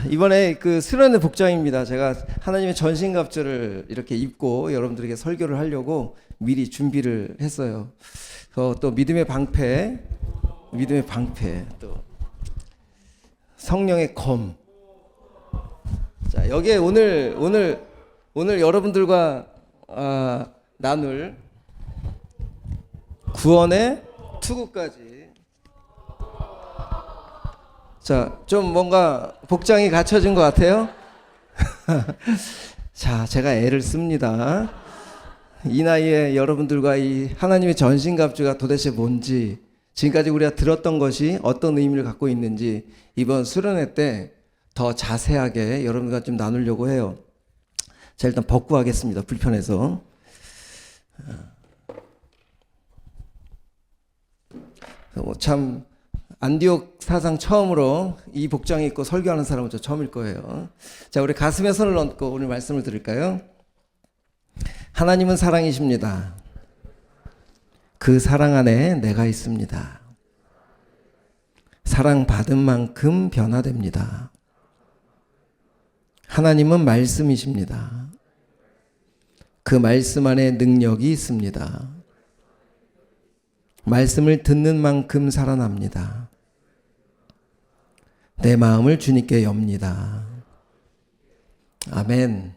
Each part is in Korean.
이번에 그 수련회 복장입니다. 제가 하나님의 전신갑주를 이렇게 입고 여러분들에게 설교를 하려고 미리 준비를 했어요. 또 믿음의 방패, 또 성령의 검. 자, 여기에 오늘 여러분들과 나눌 구원의 투구까지. 자, 좀 뭔가 복장이 갖춰진 것 같아요? 자, 제가 애를 씁니다. 이 나이에 여러분들과 이 하나님의 전신갑주가 도대체 뭔지, 지금까지 우리가 들었던 것이 어떤 의미를 갖고 있는지 이번 수련회 때 더 자세하게 여러분과 좀 나누려고 해요. 자, 일단 벗고 하겠습니다. 불편해서. 참 안디옥 사상 처음으로 이 복장 입고 설교하는 사람은 저 처음일 거예요. 자, 우리 가슴에 손을 얹고 오늘 말씀을 들을까요? 하나님은 사랑이십니다. 그 사랑 안에 내가 있습니다. 사랑받은 만큼 변화됩니다. 하나님은 말씀이십니다. 그 말씀 안에 능력이 있습니다. 말씀을 듣는 만큼 살아납니다. 내 마음을 주님께 엽니다. 아멘.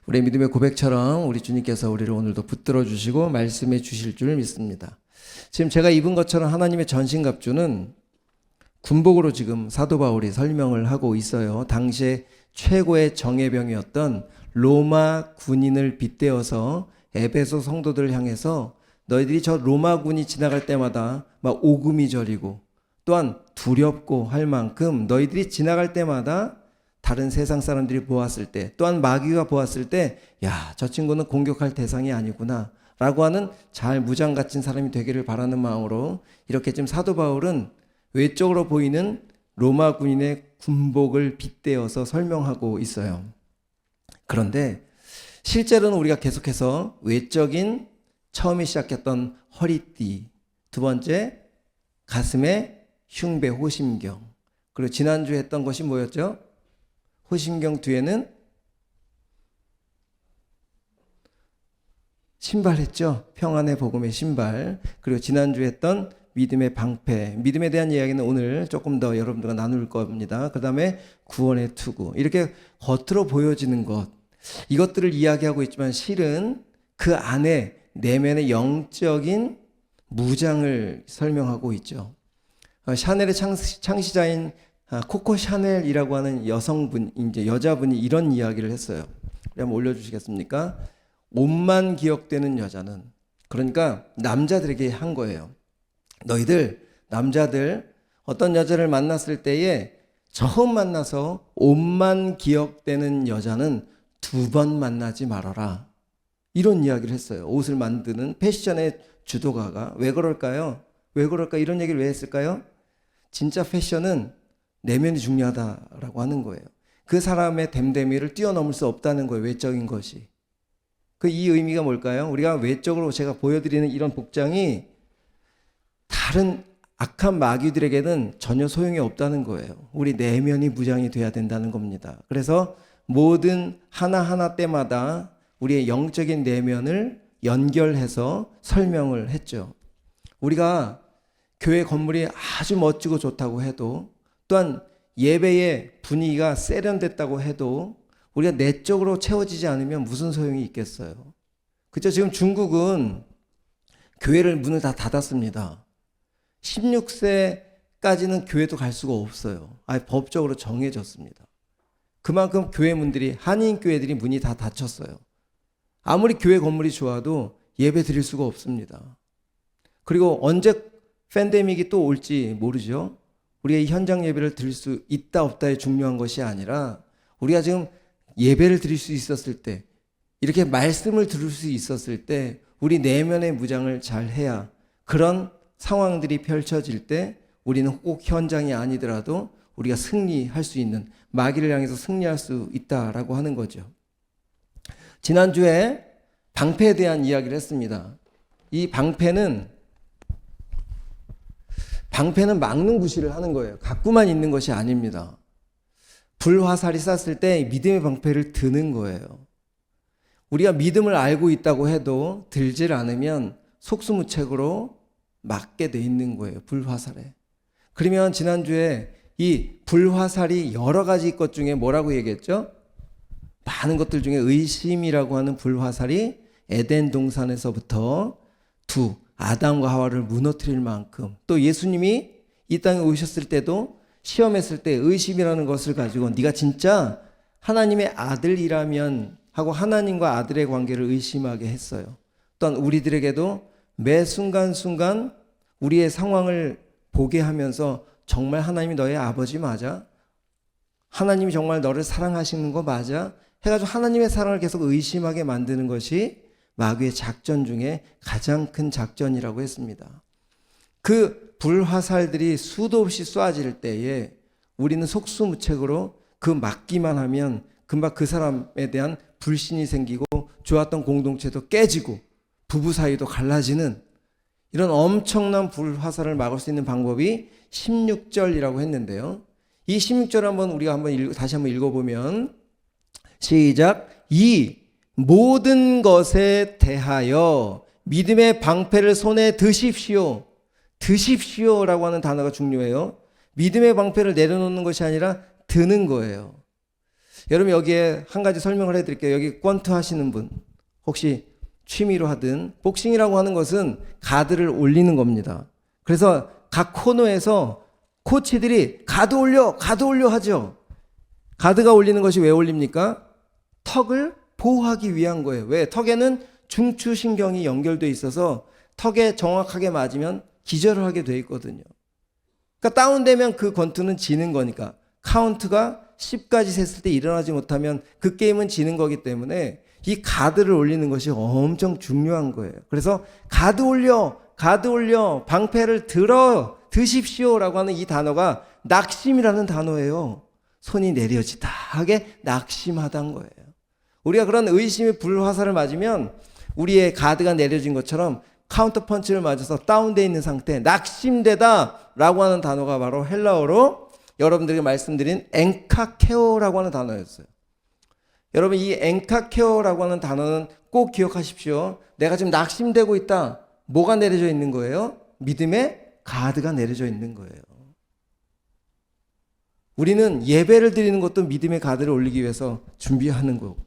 우리의 믿음의 고백처럼 우리 주님께서 우리를 오늘도 붙들어 주시고 말씀해 주실 줄 믿습니다. 지금 제가 입은 것처럼 하나님의 전신갑주는 군복으로 지금 사도 바울이 설명을 하고 있어요. 당시에 최고의 정예병이었던 로마 군인을 빗대어서 에베소 성도들을 향해서 너희들이 저 로마군이 지나갈 때마다 막 오금이 저리고 또한 두렵고 할 만큼 너희들이 지나갈 때마다 다른 세상 사람들이 보았을 때 또한 마귀가 보았을 때 야, 저 친구는 공격할 대상이 아니구나 라고 하는 잘 무장 갖춘 사람이 되기를 바라는 마음으로 이렇게 지금 사도 바울은 외적으로 보이는 로마 군인의 군복을 빗대어서 설명하고 있어요. 그런데 실제로는 우리가 계속해서 외적인 처음에 시작했던 허리띠, 두 번째 가슴에 흉배, 호심경, 그리고 지난주에 했던 것이 뭐였죠? 호심경 뒤에는 신발 했죠? 평안의 복음의 신발. 그리고 지난주에 했던 믿음의 방패, 믿음에 대한 이야기는 오늘 조금 더 여러분들과 나눌 겁니다. 그 다음에 구원의 투구, 이렇게 겉으로 보여지는 것, 이것들을 이야기하고 있지만 실은 그 안에 내면의 영적인 무장을 설명하고 있죠. 샤넬의 창시자인 코코 샤넬이라고 하는 여성분, 이제 여자분이 이런 이야기를 했어요. 한번 올려주시겠습니까? 옷만 기억되는 여자는, 그러니까 남자들에게 한 거예요. 너희들 남자들 어떤 여자를 만났을 때에 처음 만나서 옷만 기억되는 여자는 두 번 만나지 말아라. 이런 이야기를 했어요. 옷을 만드는 패션의 주도가가. 왜 그럴까요? 왜 그럴까? 이런 얘기를 왜 했을까요? 진짜 패션은 내면이 중요하다라고 하는 거예요. 그 사람의 됨됨이를 뛰어넘을 수 없다는 거예요. 외적인 것이. 이 의미가 뭘까요? 우리가 외적으로 제가 보여드리는 이런 복장이 다른 악한 마귀들에게는 전혀 소용이 없다는 거예요. 우리 내면이 무장이 돼야 된다는 겁니다. 그래서 모든 하나하나 때마다 우리의 영적인 내면을 연결해서 설명을 했죠. 우리가 교회 건물이 아주 멋지고 좋다고 해도, 또한 예배의 분위기가 세련됐다고 해도 우리가 내적으로 채워지지 않으면 무슨 소용이 있겠어요? 그렇죠? 지금 중국은 교회를 문을 다 닫았습니다. 16세까지는 교회도 갈 수가 없어요. 법적으로 정해졌습니다. 그만큼 교회 문들이, 한인 교회들이 문이 다 닫혔어요. 아무리 교회 건물이 좋아도 예배 드릴 수가 없습니다. 그리고 언제 팬데믹이 또 올지 모르죠. 우리의 현장 예배를 드릴 수 있다 없다에 중요한 것이 아니라 우리가 지금 예배를 드릴 수 있었을 때, 이렇게 말씀을 들을 수 있었을 때 우리 내면의 무장을 잘 해야 그런 상황들이 펼쳐질 때 우리는 꼭 현장이 아니더라도 우리가 승리할 수 있는, 마귀를 향해서 승리할 수 있다라고 하는 거죠. 지난주에 방패에 대한 이야기를 했습니다. 이 방패는 막는 구실을 하는 거예요. 갖고만 있는 것이 아닙니다. 불화살이 쐈을 때 믿음의 방패를 드는 거예요. 우리가 믿음을 알고 있다고 해도 들질 않으면 속수무책으로 맞게 돼 있는 거예요. 불화살에. 그러면 지난주에 이 불화살이 여러 가지 것 중에 뭐라고 얘기했죠? 많은 것들 중에 의심이라고 하는 불화살이 에덴 동산에서부터 아담과 하와를 무너뜨릴 만큼, 또 예수님이 이 땅에 오셨을 때도 시험했을 때 의심이라는 것을 가지고 네가 진짜 하나님의 아들이라면 하고 하나님과 아들의 관계를 의심하게 했어요. 또한 우리들에게도 매 순간순간 우리의 상황을 보게 하면서 정말 하나님이 너의 아버지 맞아? 하나님이 정말 너를 사랑하시는 거 맞아? 해가지고 하나님의 사랑을 계속 의심하게 만드는 것이 마귀의 작전 중에 가장 큰 작전이라고 했습니다. 그 불화살들이 수도 없이 쏴질 때에 우리는 속수무책으로 그 맞기만 하면 금방 그 사람에 대한 불신이 생기고 좋았던 공동체도 깨지고 부부 사이도 갈라지는 이런 엄청난 불화살을 막을 수 있는 방법이 16절이라고 했는데요. 이 16절 다시 한번 읽어보면 시작. 이 모든 것에 대하여 믿음의 방패를 손에 드십시오. 드십시오라고 하는 단어가 중요해요. 믿음의 방패를 내려놓는 것이 아니라 드는 거예요. 여러분 여기에 한 가지 설명을 해드릴게요. 여기 권투 하시는 분 혹시 취미로 하든 복싱이라고 하는 것은 가드를 올리는 겁니다. 그래서 각 코너에서 코치들이 가드 올려 하죠. 가드가 올리는 것이 왜 올립니까? 턱을 보호하기 위한 거예요. 왜? 턱에는 중추신경이 연결되어 있어서 턱에 정확하게 맞으면 기절을 하게 돼 있거든요. 그러니까 다운되면 그 권투는 지는 거니까 카운트가 10까지 셌을 때 일어나지 못하면 그 게임은 지는 거기 때문에 이 가드를 올리는 것이 엄청 중요한 거예요. 그래서 가드 올려 방패를 드십시오라고 하는 이 단어가 낙심이라는 단어예요. 손이 내려지다 하게 낙심하다는 거예요. 우리가 그런 의심의 불화살을 맞으면 우리의 가드가 내려진 것처럼 카운터 펀치를 맞아서 다운되어 있는 상태, 낙심되다 라고 하는 단어가 바로 헬라어로 여러분들에게 말씀드린 엔카케오라고 하는 단어였어요. 여러분 이 엔카케오라고 하는 단어는 꼭 기억하십시오. 내가 지금 낙심되고 있다. 뭐가 내려져 있는 거예요? 믿음의 가드가 내려져 있는 거예요. 우리는 예배를 드리는 것도 믿음의 가드를 올리기 위해서 준비하는 거고,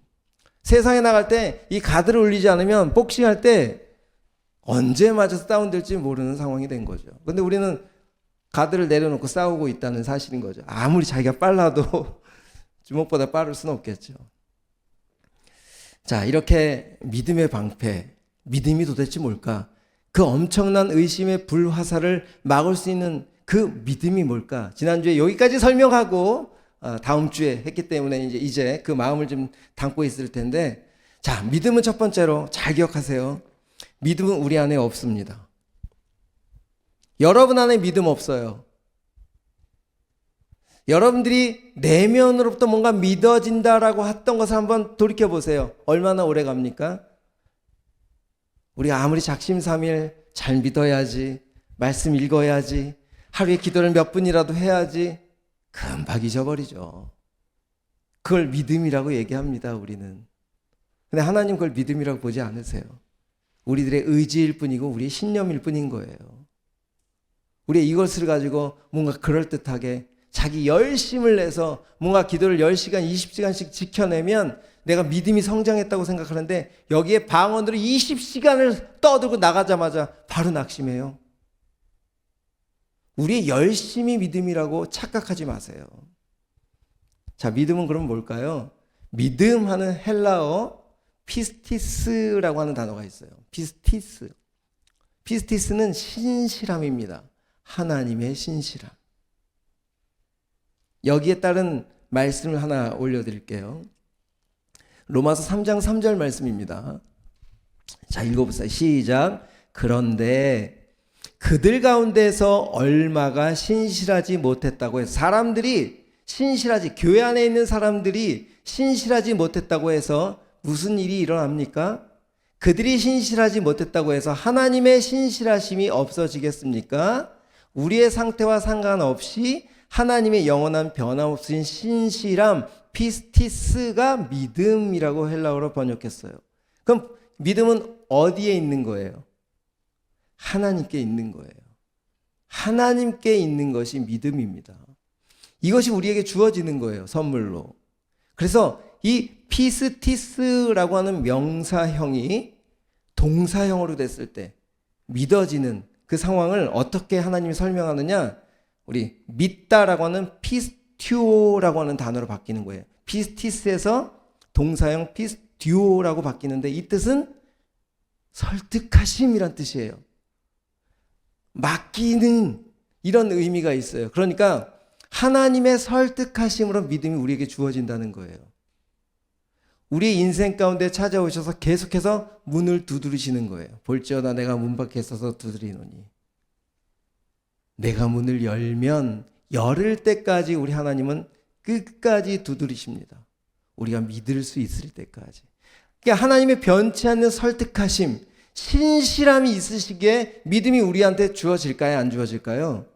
세상에 나갈 때 이 가드를 올리지 않으면 복싱할 때 언제 맞아서 다운될지 모르는 상황이 된 거죠. 근데 우리는 가드를 내려놓고 싸우고 있다는 사실인 거죠. 아무리 자기가 빨라도 주먹보다 빠를 수는 없겠죠. 자, 이렇게 믿음의 방패, 믿음이 도대체 뭘까? 그 엄청난 의심의 불화살을 막을 수 있는 그 믿음이 뭘까? 지난주에 여기까지 설명하고 다음 주에 했기 때문에 이제 그 마음을 좀 담고 있을 텐데, 자, 믿음은 첫 번째로 잘 기억하세요. 믿음은 우리 안에 없습니다. 여러분 안에 믿음 없어요. 여러분들이 내면으로부터 뭔가 믿어진다라고 했던 것을 한번 돌이켜 보세요. 얼마나 오래 갑니까? 우리가 아무리 작심삼일 잘 믿어야지, 말씀 읽어야지, 하루에 기도를 몇 분이라도 해야지 금방 잊어버리죠. 그걸 믿음이라고 얘기합니다, 우리는. 근데 하나님 그걸 믿음이라고 보지 않으세요. 우리들의 의지일 뿐이고 우리의 신념일 뿐인 거예요. 우리 이것을 가지고 뭔가 그럴듯하게 자기 열심을 내서 뭔가 기도를 10시간, 20시간씩 지켜내면 내가 믿음이 성장했다고 생각하는데, 여기에 방언으로 20시간을 떠들고 나가자마자 바로 낙심해요. 우리의 열심이 믿음이라고 착각하지 마세요. 자, 믿음은 그럼 뭘까요? 믿음 하는 헬라어 피스티스라고 하는 단어가 있어요. 피스티스는 신실함입니다. 하나님의 신실함. 여기에 따른 말씀을 하나 올려드릴게요. 로마서 3장 3절 말씀입니다. 자, 읽어보세요. 시작. 그런데 그들 가운데서 얼마가 신실하지 못했다고 해서, 사람들이 신실하지, 교회 안에 있는 사람들이 신실하지 못했다고 해서 무슨 일이 일어납니까? 그들이 신실하지 못했다고 해서 하나님의 신실하심이 없어지겠습니까? 우리의 상태와 상관없이 하나님의 영원한 변함없으신 신실함, 피스티스가 믿음이라고 헬라어로 번역했어요. 그럼 믿음은 어디에 있는 거예요? 하나님께 있는 거예요. 하나님께 있는 것이 믿음입니다. 이것이 우리에게 주어지는 거예요, 선물로. 그래서 이 피스티스라고 하는 명사형이 동사형으로 됐을 때 믿어지는 그 상황을 어떻게 하나님이 설명하느냐? 우리 믿다라고 하는 피스튜오라고 하는 단어로 바뀌는 거예요. 피스티스에서 동사형 피스튜오라고 바뀌는데 이 뜻은 설득하심이란 뜻이에요. 맡기는 이런 의미가 있어요. 그러니까 하나님의 설득하심으로 믿음이 우리에게 주어진다는 거예요. 우리 인생 가운데 찾아오셔서 계속해서 문을 두드리시는 거예요. 볼지어다 내가 문 밖에 서서 두드리노니. 내가 문을 열면 열을 때까지 우리 하나님은 끝까지 두드리십니다. 우리가 믿을 수 있을 때까지. 그러니까 하나님의 변치 않는 설득하심, 신실함이 있으시기에 믿음이 우리한테 주어질까요? 안 주어질까요?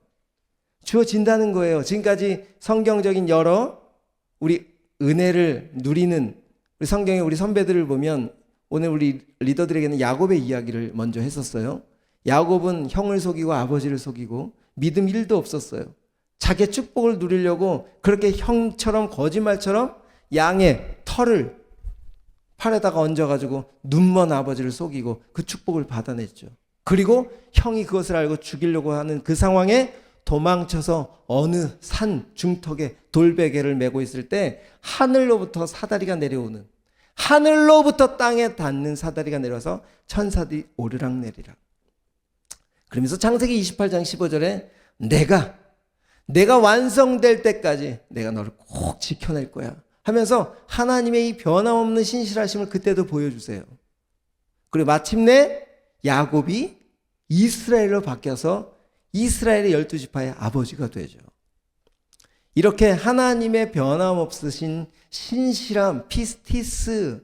주어진다는 거예요. 지금까지 성경적인 여러 우리 은혜를 누리는 우리 성경에 우리 선배들을 보면 오늘 우리 리더들에게는 야곱의 이야기를 먼저 했었어요. 야곱은 형을 속이고 아버지를 속이고 믿음 1도 없었어요. 자기의 축복을 누리려고 그렇게 형처럼 거짓말처럼 양의 털을 팔에다가 얹어가지고 눈먼 아버지를 속이고 그 축복을 받아냈죠. 그리고 형이 그것을 알고 죽이려고 하는 그 상황에 도망쳐서 어느 산 중턱에 돌베개를 메고 있을 때 하늘로부터 사다리가 내려오는, 하늘로부터 땅에 닿는 사다리가 내려와서 천사들이 오르락내리락. 그러면서 창세기 28장 15절에 내가 완성될 때까지 내가 너를 꼭 지켜낼 거야 하면서 하나님의 이 변함없는 신실하심을 그때도 보여주세요. 그리고 마침내 야곱이 이스라엘로 바뀌어서 이스라엘의 12지파의 아버지가 되죠. 이렇게 하나님의 변함없으신 신실함, 피스티스하고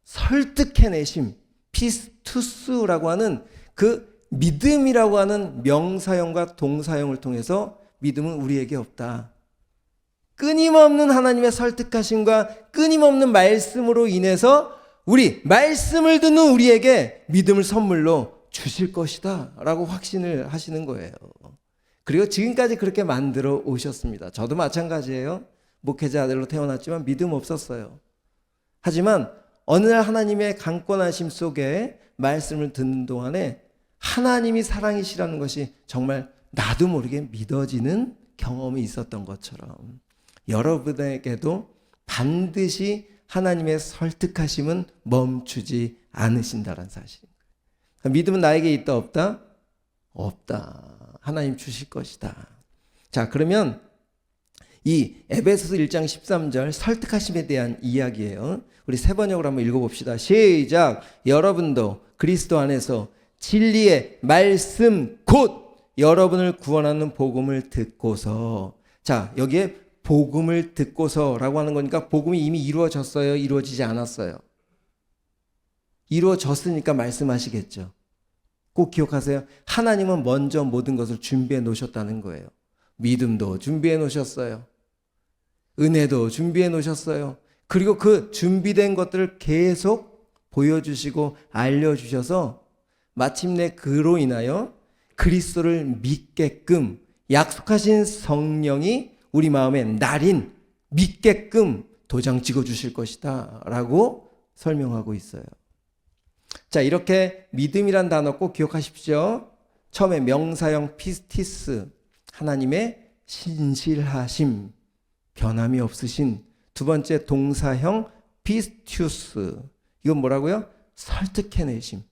설득해내심, 피스투스라고 하는 그 믿음이라고 하는 명사형과 동사형을 통해서 믿음은 우리에게 없다. 끊임없는 하나님의 설득하심과 끊임없는 말씀으로 인해서 우리 말씀을 듣는 우리에게 믿음을 선물로 주실 것이다 라고 확신을 하시는 거예요. 그리고 지금까지 그렇게 만들어 오셨습니다. 저도 마찬가지예요. 목회자 아들로 태어났지만 믿음 없었어요. 하지만 어느 날 하나님의 강권하심 속에 말씀을 듣는 동안에 하나님이 사랑이시라는 것이 정말 나도 모르게 믿어지는 경험이 있었던 것처럼 여러분에게도 반드시 하나님의 설득하심은 멈추지 않으신다는 사실입니다. 믿음은 나에게 있다 없다? 없다. 하나님 주실 것이다. 자, 그러면 이 에베소서 1장 13절 설득하심에 대한 이야기예요. 우리 세 번역으로 한번 읽어봅시다. 시작. 여러분도 그리스도 안에서 진리의 말씀 곧 여러분을 구원하는 복음을 듣고서, 자, 여기에 복음을 듣고서라고 하는 거니까 복음이 이미 이루어졌어요? 이루어지지 않았어요? 이루어졌으니까 말씀하시겠죠. 꼭 기억하세요. 하나님은 먼저 모든 것을 준비해 놓으셨다는 거예요. 믿음도 준비해 놓으셨어요. 은혜도 준비해 놓으셨어요. 그리고 그 준비된 것들을 계속 보여주시고 알려주셔서 마침내 그로 인하여 그리스도를 믿게끔 약속하신 성령이 우리 마음에 날인 믿게끔 도장 찍어주실 것이다 라고 설명하고 있어요. 자, 이렇게 믿음이란 단어 꼭 기억하십시오. 처음에 명사형 피스티스, 하나님의 신실하심, 변함이 없으신. 두 번째 동사형 피스튜스, 이건 뭐라고요? 설득해내심.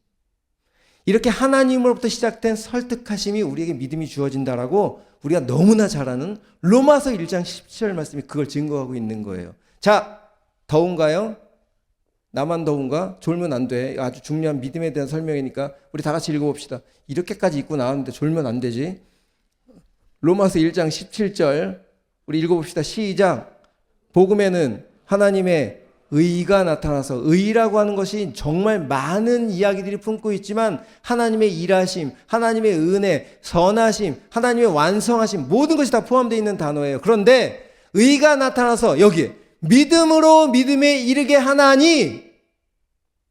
이렇게 하나님으로부터 시작된 설득하심이 우리에게 믿음이 주어진다라고 우리가 너무나 잘 아는 로마서 1장 17절 말씀이 그걸 증거하고 있는 거예요. 자, 더운가요? 나만 더운가? 졸면 안 돼. 아주 중요한 믿음에 대한 설명이니까 우리 다 같이 읽어봅시다. 이렇게까지 읽고 나왔는데 졸면 안 되지. 로마서 1장 17절 우리 읽어봅시다. 시작. 복음에는 하나님의 의가 나타나서, 의라고 하는 것이 정말 많은 이야기들이 품고 있지만 하나님의 일하심, 하나님의 은혜, 선하심, 하나님의 완성하심, 모든 것이 다 포함되어 있는 단어예요. 그런데 의가 나타나서 여기에 믿음으로 믿음에 이르게 하나니,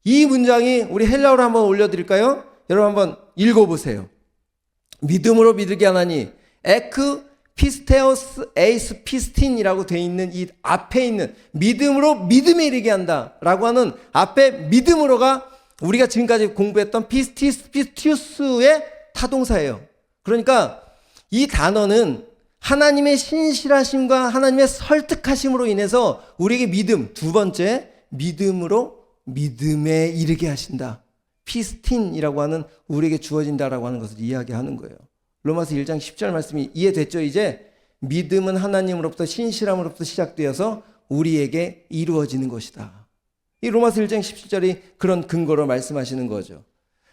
이 문장이 우리 헬라어로 한번 올려드릴까요? 여러분 한번 읽어보세요. 믿음으로 믿게 하나니, 에크 피스테오스 에이스 피스틴이라고 되어 있는 이 앞에 있는 믿음으로 믿음에 이르게 한다라고 하는 앞에 믿음으로가 우리가 지금까지 공부했던 피스티우스의 타동사예요. 그러니까 이 단어는 하나님의 신실하심과 하나님의 설득하심으로 인해서 우리에게 믿음, 두 번째 믿음으로 믿음에 이르게 하신다. 피스틴이라고 하는 우리에게 주어진다라고 하는 것을 이야기하는 거예요. 로마서 1장 10절 말씀이 이해됐죠? 이제 믿음은 하나님으로부터 신실함으로부터 시작되어서 우리에게 이루어지는 것이다. 이 로마서 1장 17절이 그런 근거로 말씀하시는 거죠.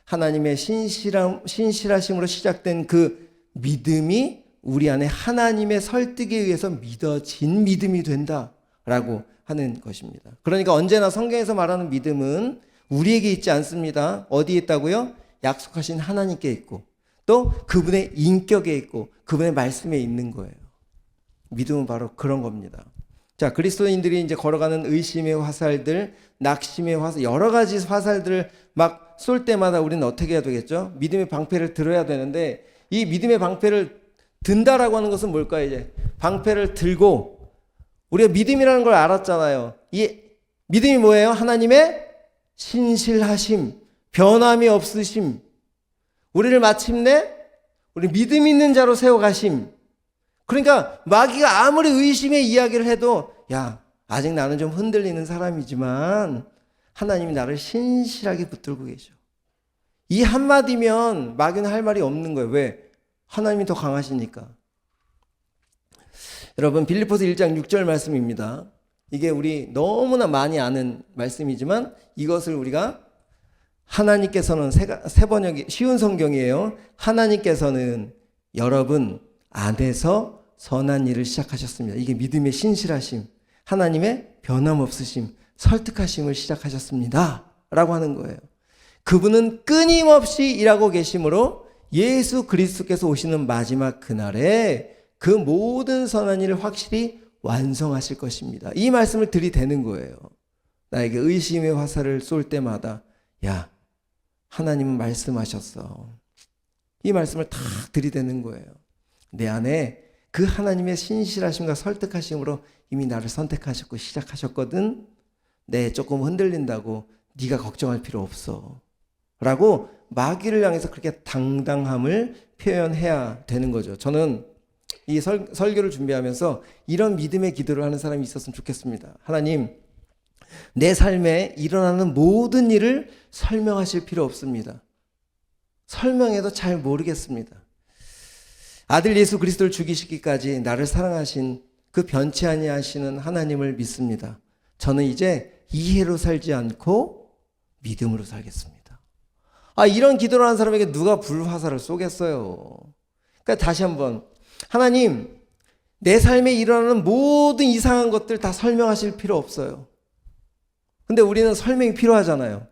하나님의 신실하심으로 시작된 그 믿음이 우리 안에 하나님의 설득에 의해서 믿어진 믿음이 된다라고 하는 것입니다. 그러니까 언제나 성경에서 말하는 믿음은 우리에게 있지 않습니다. 어디에 있다고요? 약속하신 하나님께 있고 또 그분의 인격에 있고 그분의 말씀에 있는 거예요. 믿음은 바로 그런 겁니다. 자, 그리스도인들이 이제 걸어가는 의심의 화살들, 낙심의 화살, 여러 가지 화살들을 막 쏠 때마다 우리는 어떻게 해야 되겠죠? 믿음의 방패를 들어야 되는데, 이 믿음의 방패를 든다라고 하는 것은 뭘까요? 이제 방패를 들고 우리가 믿음이라는 걸 알았잖아요. 이 믿음이 뭐예요? 하나님의 신실하심, 변함이 없으심, 우리를 마침내 우리 믿음 있는 자로 세워가심. 그러니까 마귀가 아무리 의심의 이야기를 해도, 야, 아직 나는 좀 흔들리는 사람이지만 하나님이 나를 신실하게 붙들고 계셔. 이 한마디면 마귀는 할 말이 없는 거예요. 왜? 하나님이 더 강하시니까. 여러분, 빌립보서 1장 6절 말씀입니다. 이게 우리 너무나 많이 아는 말씀이지만 이것을 우리가 하나님께서는 세 번역이 쉬운 성경이에요. 하나님께서는 여러분 안에서 선한 일을 시작하셨습니다. 이게 믿음의 신실하심, 하나님의 변함없으심, 설득하심을 시작하셨습니다 라고 하는 거예요. 그분은 끊임없이 일하고 계심으로 예수 그리스도께서 오시는 마지막 그날에 그 모든 선한 일을 확실히 완성하실 것입니다. 이 말씀을 들이대는 거예요. 나에게 의심의 화살을 쏠 때마다, 야, 하나님은 말씀하셨어. 이 말씀을 탁 들이대는 거예요. 내 안에 그 하나님의 신실하심과 설득하심으로 이미 나를 선택하셨고 시작하셨거든. 내 조금 흔들린다고 네가 걱정할 필요 없어 라고 마귀를 향해서 그렇게 당당함을 표현해야 되는 거죠. 저는 이 설교를 준비하면서 이런 믿음의 기도를 하는 사람이 있었으면 좋겠습니다. 하나님, 내 삶에 일어나는 모든 일을 설명하실 필요 없습니다. 설명해도 잘 모르겠습니다. 아들 예수 그리스도를 죽이시기까지 나를 사랑하신 그 변치 아니하시는 하나님을 믿습니다. 저는 이제 이해로 살지 않고 믿음으로 살겠습니다. 이런 기도를 하는 사람에게 누가 불화살을 쏘겠어요. 그러니까 다시 한번, 하나님, 내 삶에 일어나는 모든 이상한 것들 다 설명하실 필요 없어요. 근데 우리는 설명이 필요하잖아요.